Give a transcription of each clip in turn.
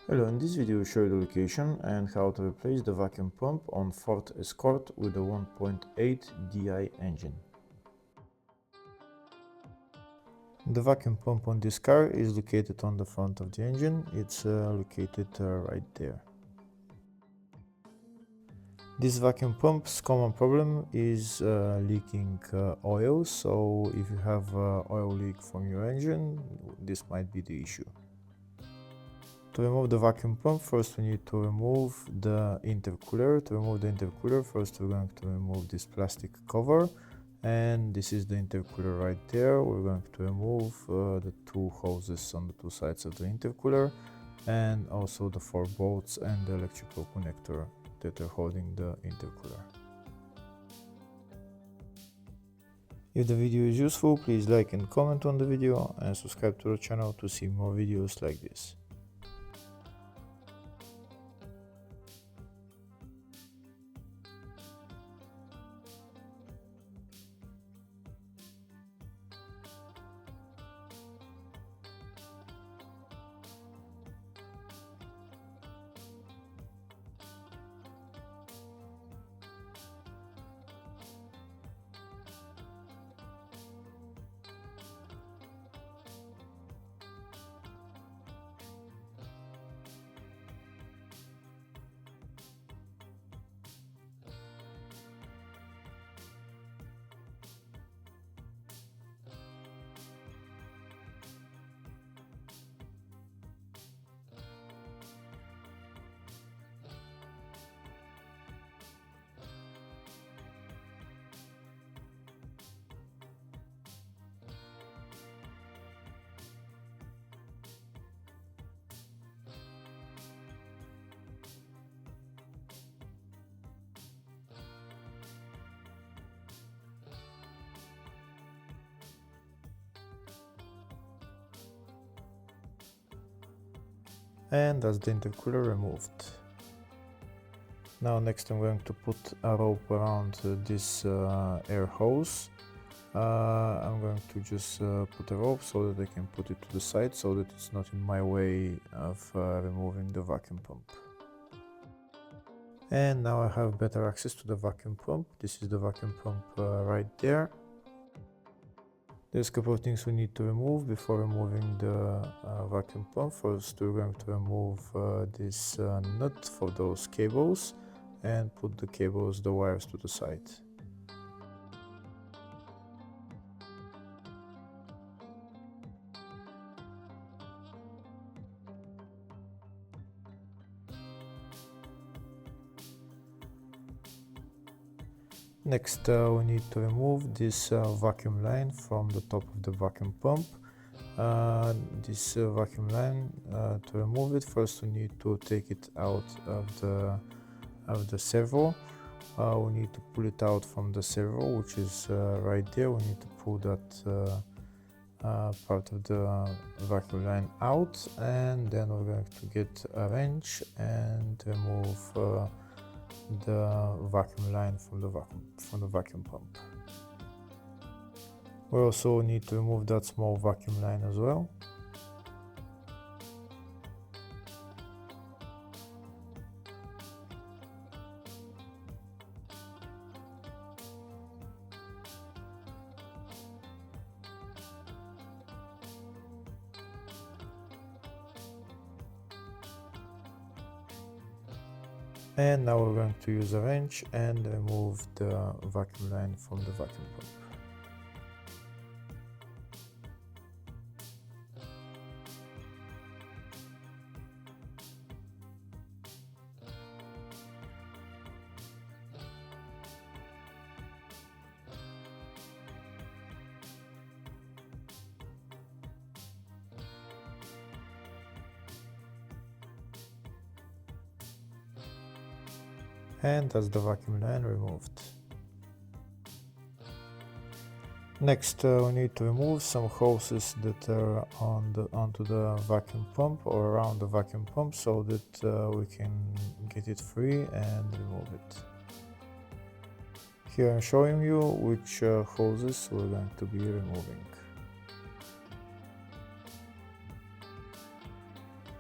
Hello, in this video we show you the location and how to replace the vacuum pump on Ford Escort with a 1.8DI engine. The vacuum pump on this car is located on the front of the engine. It's located right there. This vacuum pump's common problem is leaking oil, so if you have oil leak from your engine, this might be the issue. To remove the vacuum pump, first we need to remove the intercooler. To remove the intercooler, first we're going to remove this plastic cover, and this is the intercooler right there. We're going to remove the two hoses on the two sides of the intercooler, and also the four bolts and the electrical connector that are holding the intercooler. If the video is useful, please like and comment on the video and subscribe to the channel to see more videos like this. And that's the intercooler removed. Now next I'm going to put a rope around this air hose. I'm going to just put a rope so that I can put it to the side so that it's not in my way of removing the vacuum pump. And now I have better access to the vacuum pump. This is the vacuum pump right there. There's a couple of things we need to remove before removing the vacuum pump. First we're going to remove this nut for those cables and put the wires to the side. Next we need to remove this vacuum line from the top of the vacuum pump. This vacuum line, to remove it, first we need to take it out of the servo. We need to pull it out from the servo, which is right there. We need to pull that part of the vacuum line out, and then we're going to get a wrench and remove the vacuum line from the vacuum pump. We also need to remove that small vacuum line as well. And now we're going to use a wrench and remove the vacuum line from the vacuum pump. And that's the vacuum line removed. Next we need to remove some hoses that are onto the vacuum pump or around the vacuum pump so that we can get it free and remove it. Here I'm showing you which hoses we're going to be removing.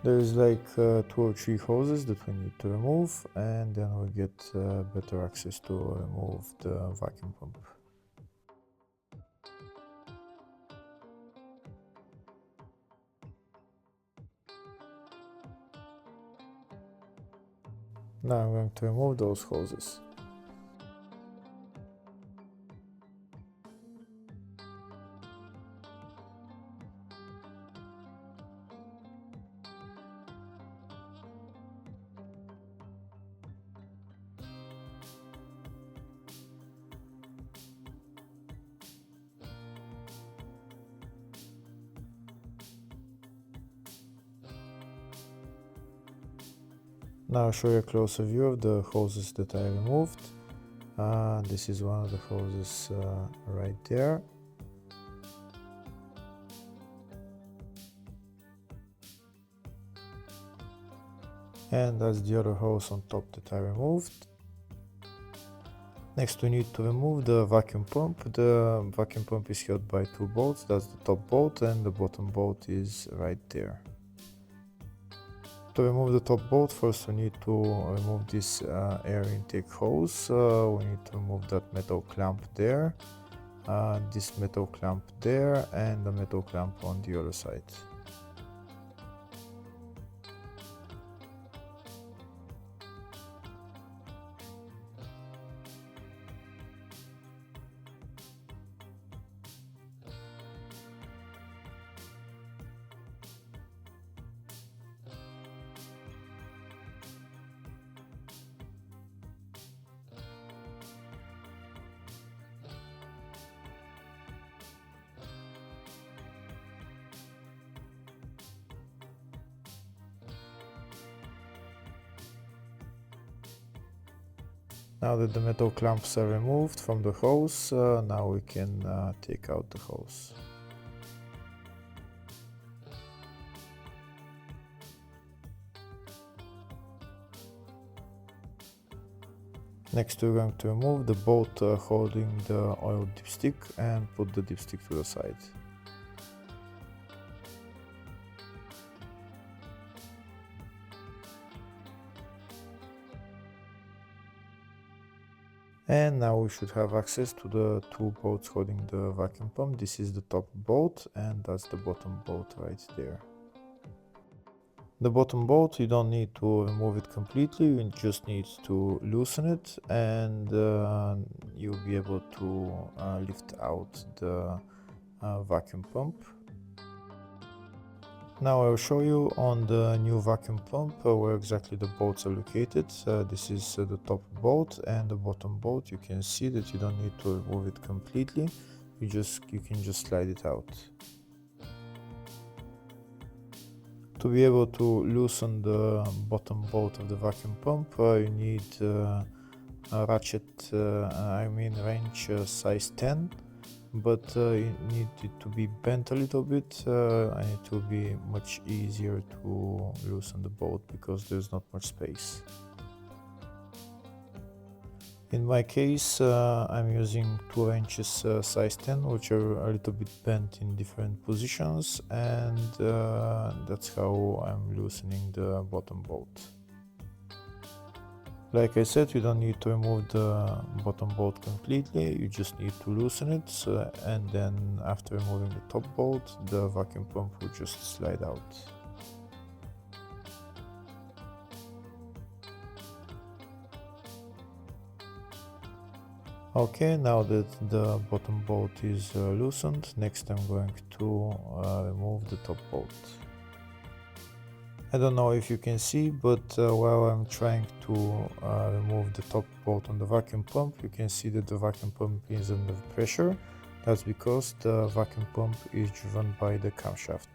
There's like 2 or 3 hoses that we need to remove, and then we get better access to remove the vacuum pump. Now I'm going to remove those hoses. Now I'll show you a closer view of the hoses that I removed. This is one of the hoses right there. And that's the other hose on top that I removed. Next we need to remove the vacuum pump. The vacuum pump is held by 2 bolts. That's the top bolt, and the bottom bolt is right there. To remove the top bolt, first we need to remove this air intake hose. We need to remove that metal clamp there, this metal clamp there, and the metal clamp on the other side. Now that the metal clamps are removed from the hose, now we can take out the hose. Next we're going to remove the bolt holding the oil dipstick and put the dipstick to the side. And now we should have access to the 2 bolts holding the vacuum pump. This is the top bolt, and that's the bottom bolt right there. The bottom bolt, you don't need to remove it completely, you just need to loosen it, and you'll be able to lift out the vacuum pump. Now I'll show you on the new vacuum pump where exactly the bolts are located. This is the top bolt and the bottom bolt. You can see that you don't need to remove it completely. You can just slide it out. To be able to loosen the bottom bolt of the vacuum pump, you need a ratchet, wrench size 10. But you need it to be bent a little bit, and it will be much easier to loosen the bolt because there's not much space. In my case, I'm using 2 wrenches size 10, which are a little bit bent in different positions, and that's how I'm loosening the bottom bolt. Like I said, you don't need to remove the bottom bolt completely, you just need to loosen it, and then after removing the top bolt, the vacuum pump will just slide out. Okay, now that the bottom bolt is loosened, next I'm going to remove the top bolt. I don't know if you can see, but while I'm trying to remove the top bolt on the vacuum pump, you can see that the vacuum pump is under pressure. That's because the vacuum pump is driven by the camshaft.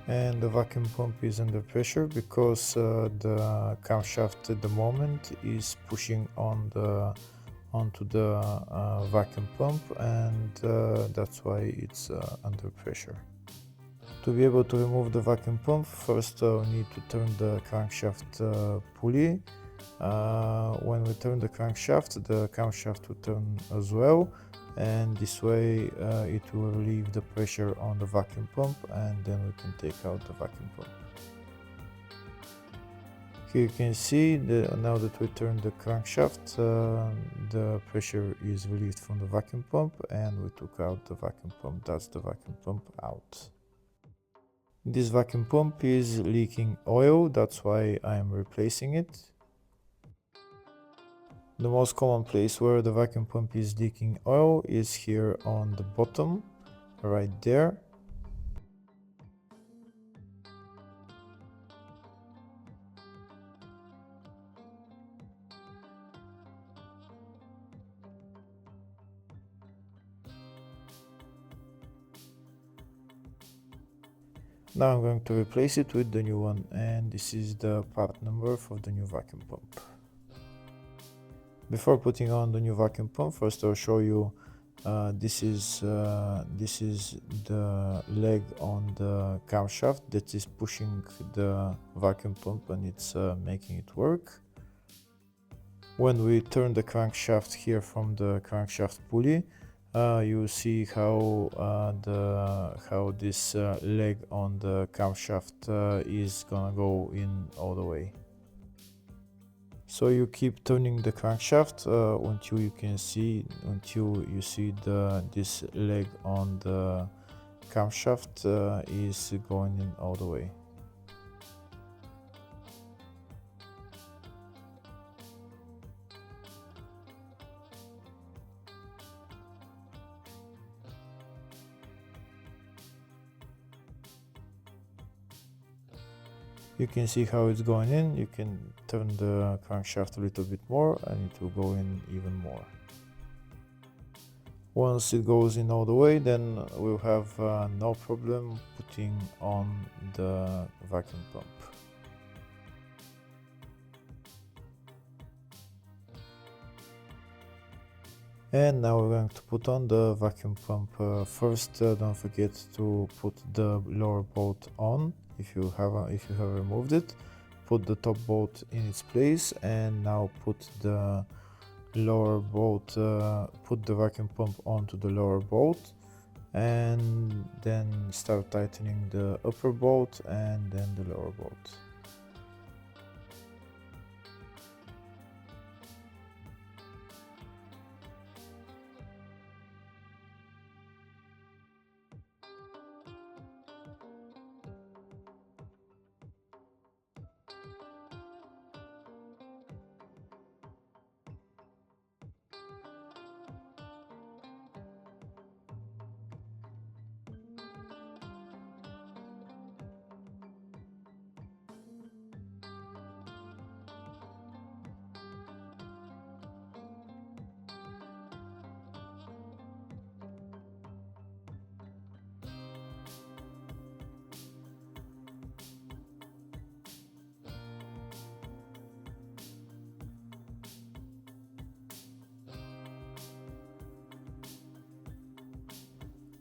And the vacuum pump is under pressure because the camshaft at the moment is pushing onto the vacuum pump, and that's why it's under pressure. To be able to remove the vacuum pump, first we need to turn the crankshaft pulley. When we turn the camshaft will turn as well, and this way it will relieve the pressure on the vacuum pump, and then we can take out the vacuum pump. Here you can see now that we turn the crankshaft, the pressure is relieved from the vacuum pump, and we took out the vacuum pump. That's the vacuum pump out. This vacuum pump is leaking oil, that's why I am replacing it. The most common place where the vacuum pump is leaking oil is here on the bottom, right there. Now I'm going to replace it with the new one, and this is the part number for the new vacuum pump. Before putting on the new vacuum pump, first I'll show you this is the leg on the camshaft that is pushing the vacuum pump, and it's making it work. When we turn the crankshaft here from the crankshaft pulley, you see how this leg on the camshaft is gonna go in all the way. So you keep turning the crankshaft until you see this leg on the camshaft is going in all the way. You can see how it's going in. You can turn the crankshaft a little bit more and it will go in even more. Once it goes in all the way, then we'll have no problem putting on the vacuum pump. And now we're going to put on the vacuum pump. First, don't forget to put the lower bolt on. If you have removed it, put the top bolt in its place, and now put the lower bolt, put the vacuum pump onto the lower bolt, and then start tightening the upper bolt and then the lower bolt.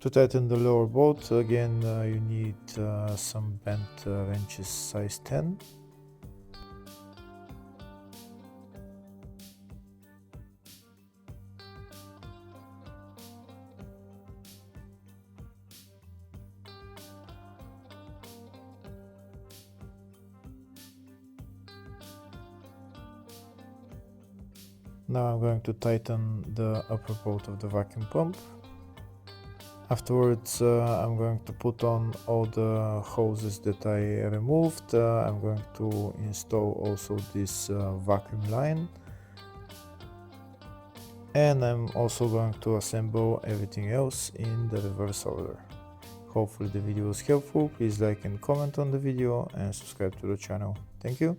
To tighten the lower bolt, again you need some bent wrenches size 10. Now I'm going to tighten the upper bolt of the vacuum pump. Afterwards, I'm going to put on all the hoses that I removed. I'm going to install also this vacuum line. And I'm also going to assemble everything else in the reverse order. Hopefully the video was helpful. Please like and comment on the video and subscribe to the channel. Thank you.